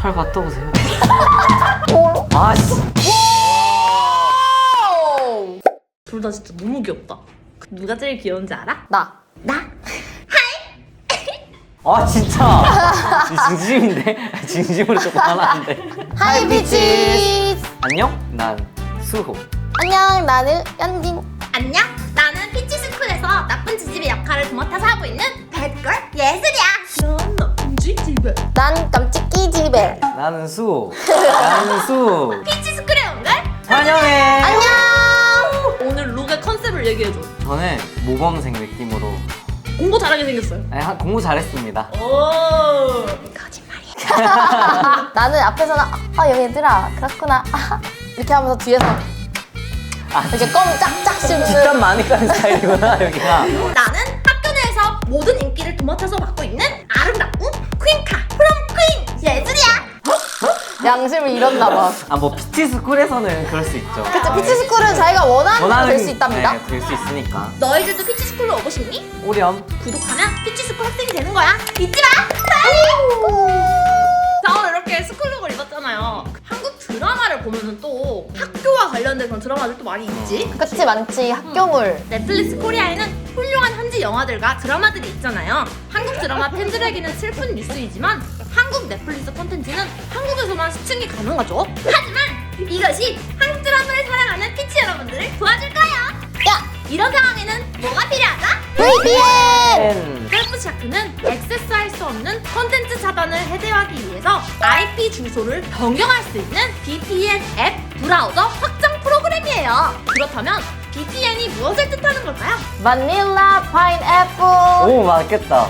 잘 갔다 오세요. 아씨. 둘 다 진짜 너무 귀엽다. 누가 제일 귀여운지 알아? 나. 아 진짜. 진심인데? 진심으로 조금 화나는데. 하이 비치. 안녕? 난 수호. 안녕, 나는 연빈. 안녕. 나는 피치스쿨에서 나쁜 지집의 역할을 맡아서 하고 있는 배드걸 예슬이야. 넌 나쁜 지집애. 난 깜찍이 집에. 나는 수호. 나는 수호. 피치스쿨에 온 걸 환영해. 안녕. 오늘 룩의 컨셉을 얘기해줘. 저는 모범생 느낌으로 공부 잘하게 생겼어요. 공부 잘했습니다. 오. 거짓말이야. 나는 앞에서는 얘들아 그렇구나 이렇게 하면서 뒤에서 이렇게 껌 짝짝 씹는. 뒷담 많이 까는 스타일이구나 여기가. 나는 학교 내에서 모든 인기를 도맡아서 맡고 있는 아름다운 퀸카 프롬 퀸 예슬이야. 양심을 잃었나 봐. 뭐 피치스쿨에서는 그럴 수 있죠. 그쵸, 피치스쿨은 자기가 원하는 대로 될 수 있답니다. 네, 될 수 있으니까. 너희들도 피치스쿨로 오고 싶니? 오렴. 구독하면 피치스쿨 학생이 되는 거야. 잊지 마. 빨리. 자, 오늘 이렇게 스쿨룩을 입었잖아요. 한국 드라마를 보면은 또 학교와 관련된 그런 드라마들 또 많이 있지. 그치, 많지. 학교물. 넷플릭스 코리아에는 훌륭한 현지 영화들과 드라마들이 있잖아요. 한국 드라마 팬들에게는 슬픈 뉴스이지만 한국 넷플릭스 콘텐츠는 한국에서만 시청이 가능하죠. 하지만 이것이 한국 드라마를 사랑하는 피치 여러분들을 도와줄 거예요. 야! 이런 상황에는 뭐가 필요하다? VPN! 셀프샤크는 액세스할 수 없는 콘텐츠 차단을 해제하기 위해서 IP 주소를 변경할 수 있는 VPN 앱 브라우저 확장 프로그램이에요. 그렇다면 VPN이 무엇을 뜻하는 걸까요? 바닐라 파인애플. 오 맛있겠다.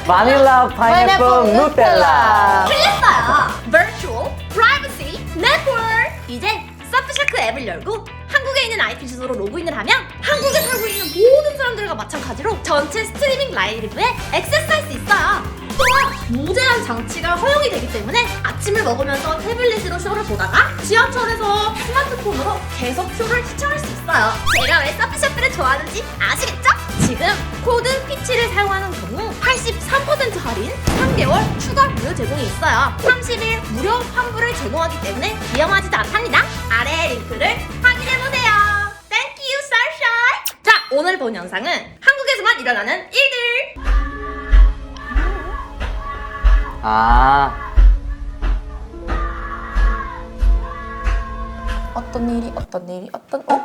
바닐라 파인애플 누텔라. 틀렸어요. Virtual Privacy Network. 이제 서프샤크 앱을 열고 한국에 있는 IP 주소로 로그인을 하면 한국에 살고 있는 모든 사람들과 마찬가지로 전체 스트리밍 라이브에 액세스할 수 있어요. 또한 무제한 장치가 허용이 되기 때문에 아침을 먹으면서 태블릿으로 쇼를 보다가 지하철에서 스마트폰으로 계속 쇼를 시청할 수 있어요. 제가 왜 서프샤크를 좋아하는지 아시겠죠? 지금 코드 피치를 사용하는 경우 83% 할인, 3개월 추가 무료 제공이 있어요. 30일 무료 환불을 제공하기 때문에 위험하지도 않답니다. 아래 링크를 확인해보세요. Thank you, Sunshine! 자, 오늘 본 영상은 한국에서만 일어나는 일들!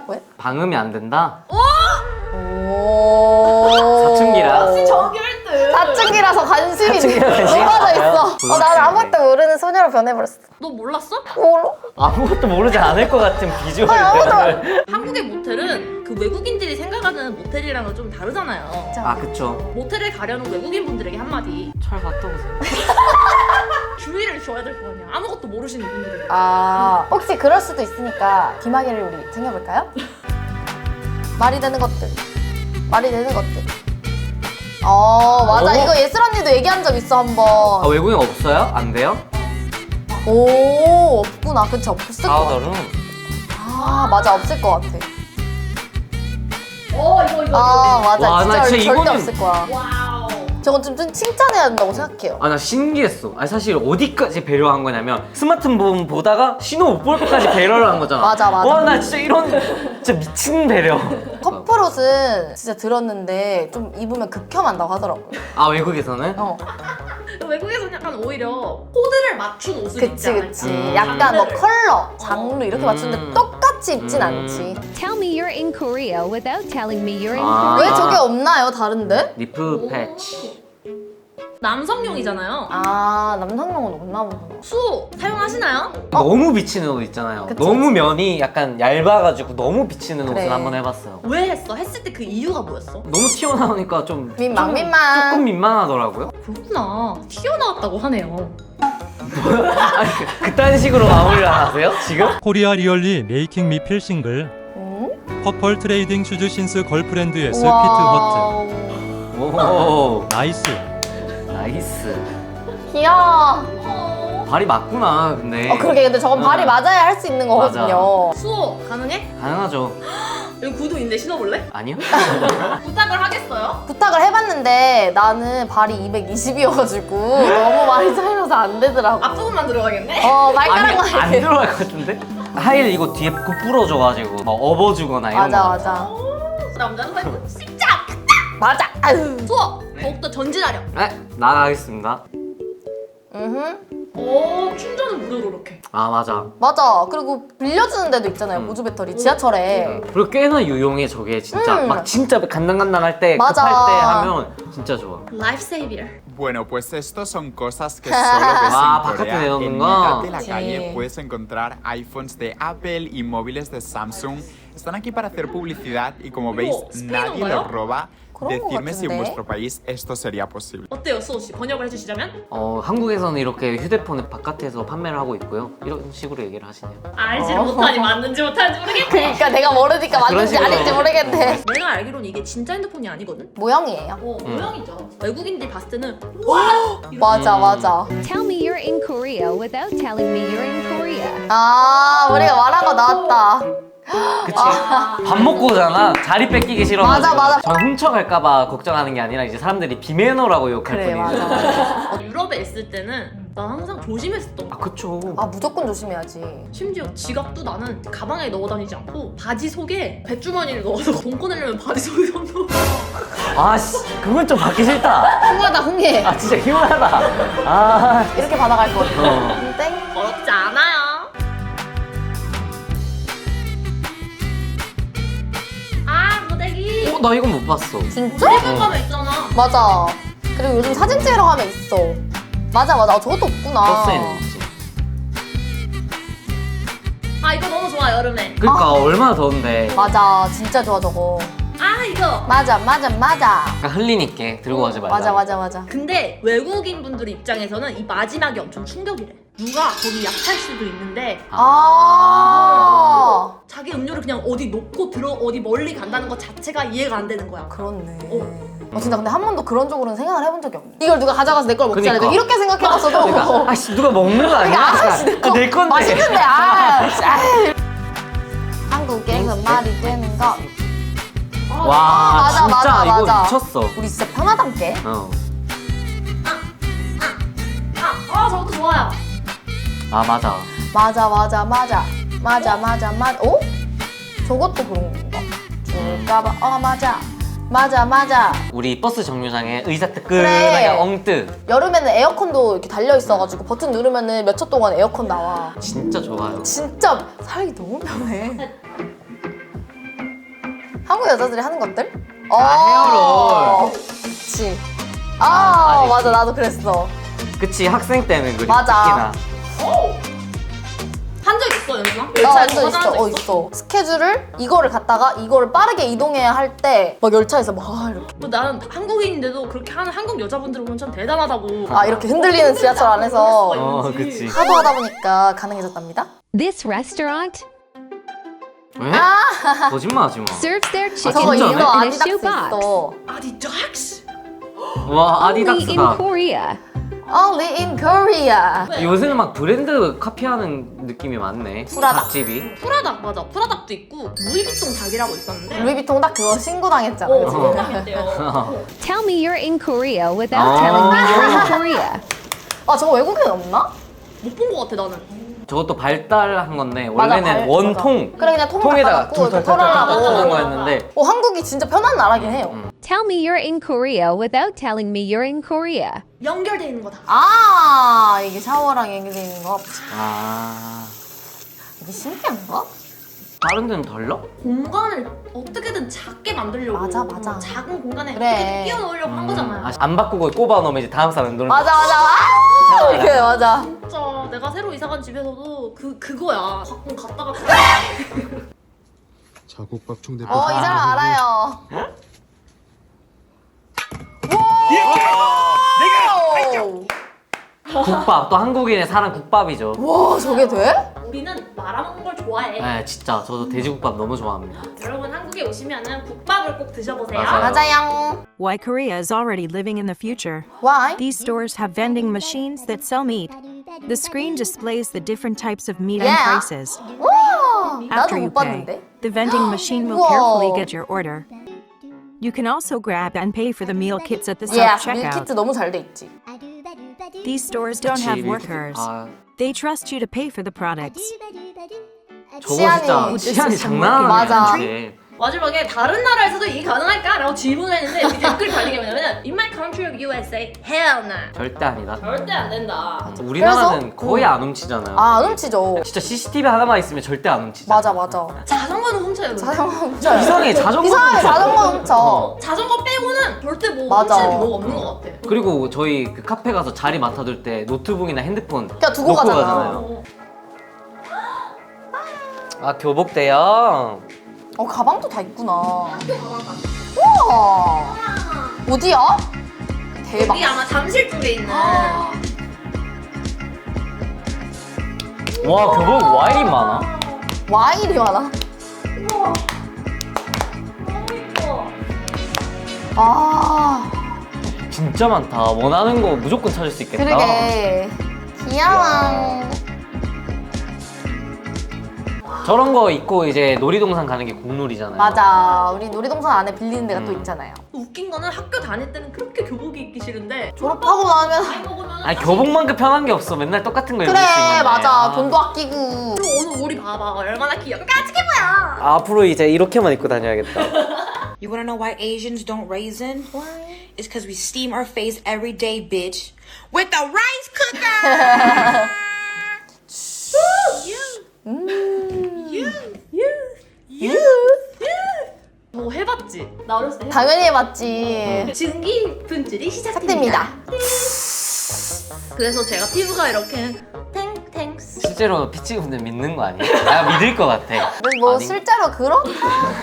왜? 방음이 안 된다? 오! 사춘기라. 혹시 저기 1등! 사춘기라서 관심이 사춘기라 관심이 높아져 있어. 많아요? 나는 아무것도 모르는 소녀로 변해버렸어. 너 몰랐어? 몰라? 아무것도 모르지 않을 것 같은 비주얼. 한국의 모텔은 그 외국인들이 생각하는 모텔이랑은 좀 다르잖아요. 아 그쵸. 모텔을 가려는 외국인 분들에게 한마디. 잘 갔다 오세요. 주의를 줘야 될 거 아니야. 아무것도 모르시는 분들에게. 혹시 그럴 수도 있으니까 기마개를 우리 챙겨볼까요? 말이 되는 것들. 맞아. 이거 예슬 언니도 얘기한 적 있어 한번. 외국인 없어요? 안 돼요? 오, 없구나. 그치, 없을 것 같아. 파우더룸. 맞아, 없을 것 같아. 이거. 맞아. 와, 나 진짜 진짜 절대 이거는- 없을 거야. 와우. 저건 좀 칭찬해야 된다고 생각해요. 나 신기했어. 사실 어디까지 배려한 거냐면 스마트폰 보다가 신호 못 볼 것까지 배려를 한 거잖아. 맞아. 나 진짜 이런 진짜 미친 배려. 커플옷은 진짜 들었는데 좀 입으면 극혐한다고 하더라고요. 외국에서는? 외국에서는 약간 오히려 코드를 맞춘 옷을 입지 그치. 않을까. 약간 뭐 컬러, 장르 이렇게 맞추는데 똑같이 입진 않지. Tell me you're in Korea without telling me you're in 아. Korea. 왜 저게 없나요, 다른데? 니프 패치. 남성용이잖아요. 남성용은 없나 보구나. 수호 사용하시나요? 너무 비치는 옷 있잖아요. 그치, 너무 면이 약간 얇아가지고 너무 비치는 그래. 옷을 한번 해봤어요. 왜 했어? 했을 때 그 이유가 뭐였어? 너무 튀어나오니까 좀 민망. 조금 민망하더라고요. 그렇구나. 튀어나왔다고 하네요. 그딴 식으로 마무리를 하세요? 지금? 코리아 리얼리 메이킹 미 필 싱글 퍼펄 트레이딩 슈즈 신스 걸프렌드의 스피트 허트 오 나이스. 나이스. 귀여워. 발이 맞구나 근데. 그러게. 근데 저건 발이 맞아야 할 수 있는 거거든요. 수호 가능해? 가능하죠. 여기 구두 있는데 신어볼래? 아니요? 부탁을 하겠어요? 부탁을 해봤는데 나는 발이 220이어가지고 너무 많이 차이나서 안 되더라고. 앞부분만 들어가겠네? 발가락만 안 이렇게. 들어갈 것 같은데? 하일 이거 뒤에 꼭 부러져가지고 막 업어주거나 이런 거. 맞아. 남자는 말고 진짜 아프다! 맞아. 아유. 수업! 더욱더 전진하렴. 네, 나가겠습니다. 오, 충전은 무료로 이렇게. 아 맞아. 맞아. 그리고 빌려주는 데도 있잖아요. 보조 배터리 지하철에. 그리고 꽤나 유용해 저게 진짜. 막 진짜 간당간당할 때 맞아. 급할 때 하면 진짜 좋아. 라이프 세이비어. Bueno, pues estos son cosas que solo ves Ah, en 바깥에 Corea. En 내놓는 mitad 거. de la Sí. calle puedes encontrar iPhones de Apple y móviles de Samsung. Están aquí para hacer publicidad y como veis, nadie ¿스페인어인가요? los roba. 그런 거 Decidme si en 같은데? vuestro país esto sería posible. 어때요, 수호씨? 번역을 해주시자면? 한국에서는 이렇게 휴대폰을 바깥에서 판매를 하고 있고요. 이런 식으로 얘기를 하시네요. 알지를 못하니 맞는지 못하는지 모르겠네. 그러니까 내가 모르니까 맞는지 식으로. 아닌지 모르겠네. 내가 알기로는 이게 진짜 핸드폰이 아니거든? 모형이에요. 모양이죠. 외국인들이 봤을 때는 와! 맞아. Tell me you're in Korea without telling me you're in Korea. 아, 우리가 말한 거 나왔다. 그치? 밥 먹고 오잖아. 자리 뺏기기 싫어가지고. 맞아. 전 훔쳐갈까봐 걱정하는 게 아니라 이제 사람들이 비매너라고 욕할 그래, 뿐이에요. 맞아. 유럽에 있을 때는 난 항상 조심했었던 거야. 그쵸. 아, 무조건 조심해야지. 심지어 지갑도 나는 가방에 넣어 다니지 않고 바지 속에 배주머니를 넣어서 돈 꺼내려면 바지 속에 손 넣어. 아씨, 그건 좀 받기 싫다. 흥하다, 흥해. 아 진짜 희한하다. 아, 이렇게 받아갈 거 같아. 땡. 어렵지 않아요. 아, 고데기. 나 이건 못 봤어. 진짜? 일본 가면 있잖아. 맞아. 그리고 요즘 사진 찍으러 가면 있어. 맞아. 저것도 없구나. 버스에는 있지. 아, 이거 너무 좋아, 여름에. 그러니까 얼마나 더운데. 맞아. 진짜 좋아, 저거. 아, 이거. 맞아. 약간 흘리니까 들고 가지 말자. 맞아. 근데 외국인 분들 입장에서는 이 마지막이 엄청 충격이래. 누가 거기 약탈 수도 있는데 아. 자기 음료를 그냥 어디 놓고 어디 멀리 간다는 것 자체가 이해가 안 되는 거야. 그렇네. 진짜 근데 한 번도 그런 쪽으로는 생각을 해본 적이 없네. 이걸 누가 가져가서 내 걸 먹지 않을까? 그러니까. 이렇게 생각해봤어도. 그러니까 아씨 누가 먹는 거 아니야? 아씨 내 거. 내 건데. 맛있는데 한국에서 말이 되는 거. 와 맞아, 진짜 이거 맞아. 미쳤어. 우리 진짜 편하단께. 저것도 좋아요. 아 맞아. 맞아. 어? 저것도 그런 건가? 줄까봐. 맞아. 우리 버스 정류장에 의자 그래. 뜨끈하게 엉뜨. 여름에는 에어컨도 이렇게 달려있어가지고 버튼 누르면은 몇 초 동안 에어컨 나와. 진짜 좋아요. 진짜 살기 너무 편해. 한국 여자들이 하는 것들? 헤어롤. 그치. 맞아. 나도 그랬어. 그치 학생 때는 그리고 맞아. 특히나. 한 적 있어, 연수아? 완전 있어. 있어. 스케줄을 이거를 갔다가 이거를 빠르게 이동해야 할 때 막 열차에서 막 이렇게 나는 한국인인데도 그렇게 하는 한국 여자분들을 보면 참 대단하다고. 이렇게 흔들리는 지하철 안에서 그치. 하도 하다 보니까 가능해졌답니다. This restaurant 왜? 거짓말하지 마. serves their 저거 chicken 진짜네? 이거 in a 아디닥스 shoebox. 있어. 아디닥스? 와 Only in 아디닥스다. Korea. Only in Korea. 요새는 막 브랜드 카피하는 느낌이 많네. 프라다. 닭집이. 프라닭 맞아. 프라닭도 있고 루이비통 닭이라고 있었는데. 루이비통 딱 그거 신고당했잖아. 그치? 신고당했대요. Tell me you're in Korea without telling me you're in Korea. 저거 외국엔 없나? 못 본 거 같아 나는. 저것도 발달한 건데 맞아, 원래는 원통. 그래 그냥 통을 통에다가 갖다 놓고 이렇게 털털털털 하는 털으라고. 거였는데 한국이 진짜 편한 나라긴 해요. Tell me you're in Korea without telling me you're in Korea. 연결돼 있는 거다. 이게 샤워랑 연결돼 있는 거. 이게 신기한가? 다른 데는 달라? 공간을 어떻게든 작게 만들려고. 맞아. 작은 공간에 그래. 어떻게든 끼워 넣으려고 한 거잖아요. 안 바꾸고 꼽아 넣으면 이제 다음 사람 누르면 맞아. 이렇게 맞아. 진짜 내가 새로 이사간 집에서도 그거야. 가끔 갔다가 자국밥 총대 이 사람 알아요. 국밥 또 한국인의 사랑 국밥이죠. 와 저게 돼? 우리는 말아먹는 걸 좋아해. 네 진짜 저도 돼지국밥 너무 좋아합니다. 여러분 한국에 오시면은 국밥을 꼭 드셔보세요. 맞아요. 맞아요. Why Korea is already living in the future. Why? These stores have vending machines that sell meat. The screen displays the different types of meat and Yeah. prices. 와. After 나도 you 못 pay, 봤는데. the vending machine will Whoa. carefully get your order. You can also grab and pay for the meal kits at the Yes, self-checkout. 밀키트 너무 잘 돼 있지. These stores don't 그치, have 밀키트. workers. 아, They trust you to pay for the products. 저거 시안이. 진짜 시안이 장난 아니야. 맞아. 진짜. 마지막에 다른 나라에서도 이게 가능할까? 라고 질문을 했는데 여기 댓글 달린 게 뭐냐면 In my country of USA, hell no. 절대 아니다. 절대 안 된다. 우리나라는 거의 안 훔치잖아요. 아, 안 훔치죠. 진짜 CCTV 하나만 있으면 절대 안 훔치잖아. 맞아, 맞아. 자전거는 훔쳐요. 자전거 훔쳐요. 이상해, 자전거 이상하게 훔쳐. 자전거 훔쳐. 자전거 빼고는 절대 뭐 맞아. 훔치는 경우가 없는 것 같아. 그리고 저희 그 카페 가서 자리 맡아둘 때 노트북이나 핸드폰 그냥 두고 놓고 가잖아. 가잖아요. 아, 교복대요. 가방도 다 있구나. 우와. 어디야? 대박. 여기 아마 잠실 쪽에 있는 와, 교복 와일이 많아. 와인이 많아. 아, 진짜 많다. 원하는 거 무조건 찾을 수 있겠다. 그러게. 귀여워. 저런 거 입고 이제 놀이동산 가는 게 국룰이잖아요. 맞아. 우리 놀이동산 안에 빌리는 데가 또 있잖아요. 웃긴 거는 학교 다닐 때는 그렇게 교복이 입기 싫은데 졸업하고 나면 나이 먹으면 아니, 교복만큼 편한 게 없어. 맨날 똑같은 거 입을 수 그래, 있는데. 맞아. 아. 돈도 아끼고. 그리고 오늘 우리 봐봐 얼마나 귀엽게 까짓게 보여. 앞으로 이제 이렇게만 입고 다녀야겠다. You wanna know why Asians don't raisin? Why? It's because we steam our face every day, bitch. With the rice cooker! 뭐 해봤지? 나 어렸을 때 당연히 해봤지. 증기 분출이 시작됩니다. 그래서 제가 피부가 이렇게 탱탱스. 실제로 피치분들 믿는 거 아니야? 내가 믿을 것 같아. 근데 뭐 아니? 실제로 그런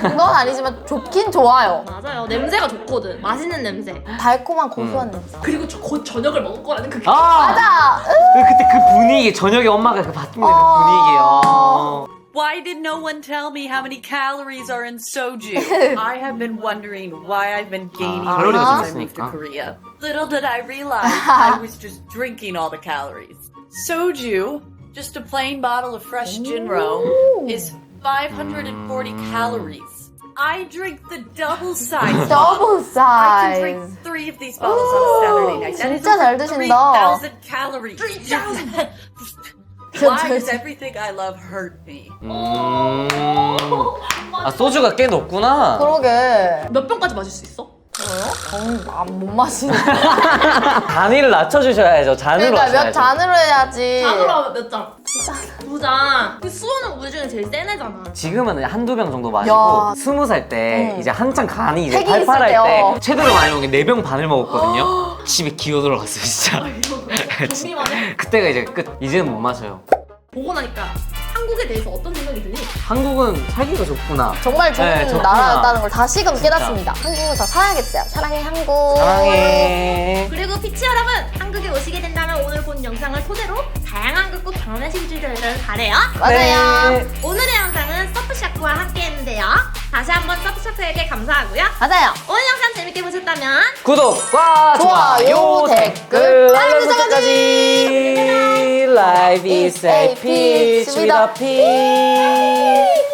건 아니지만 좋긴 좋아요. 맞아요. 냄새가 좋거든. 맛있는 냄새. 달콤한 고소한 냄새. 그리고 곧 저녁을 먹을 거라는 그 아! 맞아. 그때 그 분위기, 저녁에 엄마가 그 받는 그 분위기요. Why did no one tell me how many calories are in soju? I have been wondering why I've been gaining weight 칼로리가 since I moved to 좋으니까. Korea. Little did I realize I was just drinking all the calories. Soju, just a plain bottle of fresh Jinro, is 540 calories. I drink the double size. 더블 I can 사이즈. drink 3 of these bottles on a Saturday night. That is 진짜 잘 over 드신다. 3,000 calories. 3,000! Why does everything I love hurt me? 아, 소주가 꽤 높구나. 그러게. 몇 병까지 마실 수 있어? 못 마시는. 단위를 낮춰주셔야죠. 잔으로 그러니까 하셔야죠. 몇 잔으로 해야지. 잔으로 하면 몇 잔? 두 잔. 그 수원은 우리 중에 제일 센 애잖아. 지금은 한두 병 정도 마시고 야. 20살 때 이제 한창 간이 이제 색이 있을 팔팔할 때요. 때 최대로 많이 먹은 게 4병 반을 먹었거든요. 집에 기어 들어갔어요, 진짜. 좀비만 해? 그때가 이제 끝. 이제는 못 마셔요. 보고 나니까 한국에 대해서 어떤 생각이 드니? 한국은 살기가 좋구나. 정말 좋은 네, 좋구나. 나라였다는 걸 다시금 깨닫습니다. 한국은 더 살아야겠어요. 사랑해 한국. 사랑해. 그리고 피치 여러분, 한국에 오시게 된다면 오늘 본 영상을 토대로 다양한 걸 꼭 경험하실 줄을 바래요. 맞아요. 네. 오늘의 영상은 서프샤크와 함께 했는데요. 다시 한번 서프샤크에게 감사하고요. 맞아요. 오늘 영상 재밌게 보셨다면 구독과 좋아요, 댓글, 알람 설정까지. Life is a peach with a peach.